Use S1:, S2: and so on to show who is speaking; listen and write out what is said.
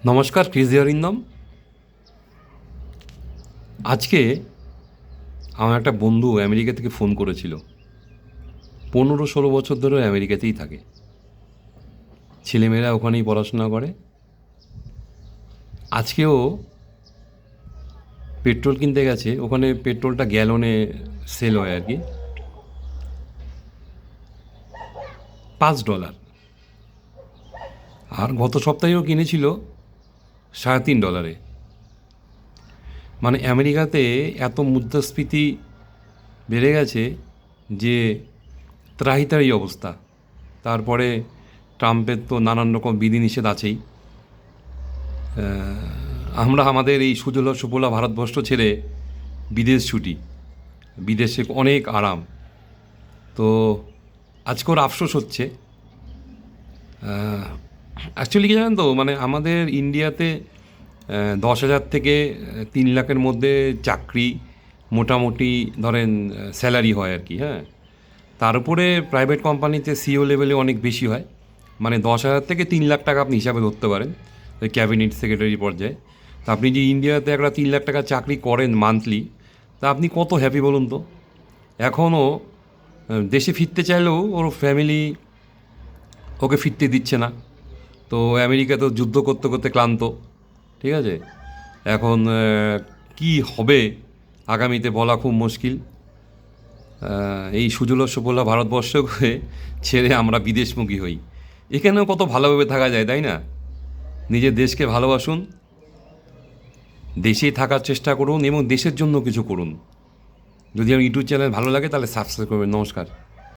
S1: নমস্কার, ক্রিস অরিন্দম। আজকে আমার একটা বন্ধু আমেরিকা থেকে ফোন করেছিল। 15-16 বছর ধরে আমেরিকাতেই থাকে, ছেলেমেয়েরা ওখানেই পড়াশোনা করে। আজকেও পেট্রোল কিনতে গেছে, ওখানে পেট্রোলটা গ্যালনে সেল হয় আর কি, $5। আর গত সপ্তাহেও কিনেছিল $3.5। মানে আমেরিকাতে এত মুদ্রাস্ফীতি বেড়ে গেছে যে ত্রাহিতারই অবস্থা। তারপরে ট্রাম্পের তো নানান রকম বিধিনিষেধ আছেই। আমরা আমাদের এই সুজলা সুফলা ভারতবর্ষ ছেড়ে বিদেশ ছুটি, বিদেশে অনেক আরাম। তো আজকে ওর আফসোস হচ্ছে। অ্যাকচুয়ালি কি জানেন তো, মানে আমাদের ইন্ডিয়াতে 10,000 থেকে 3 লাখের মধ্যে চাকরি মোটামুটি ধরেন স্যালারি হয় আর কি। হ্যাঁ, তার উপরে প্রাইভেট কোম্পানিতে সিও লেভেলে অনেক বেশি হয়। মানে 10,000 থেকে 3 লাখ টাকা আপনি হিসাবে ধরতে পারেন, ওই ক্যাবিনেট সেক্রেটারি পর্যায়ে। তা আপনি যে ইন্ডিয়াতে একটা 3 লাখ টাকা চাকরি করেন মান্থলি, তা আপনি কত হ্যাপি বলুন তো। এখনও দেশে ফিরতে চাইলেও ওর ফ্যামিলি ওকে ফিরতে দিচ্ছে না। তো আমেরিকা তো যুদ্ধ করতে করতে ক্লান্ত, ঠিক আছে। এখন কি হবে আগামীতে বলা খুব মুশকিল। এই সুজলা সুফলা ভারতবর্ষকে ছেড়ে আমরা বিদেশমুখী হই। এখানেও কত ভালোভাবে থাকা যায়, তাই না? নিজের দেশকে ভালোবাসুন, দেশেই থাকার চেষ্টা করুন এবং দেশের জন্য কিছু করুন। যদি আমার ইউটিউব চ্যানেল ভালো লাগে তাহলে সাবস্ক্রাইব করবেন। নমস্কার।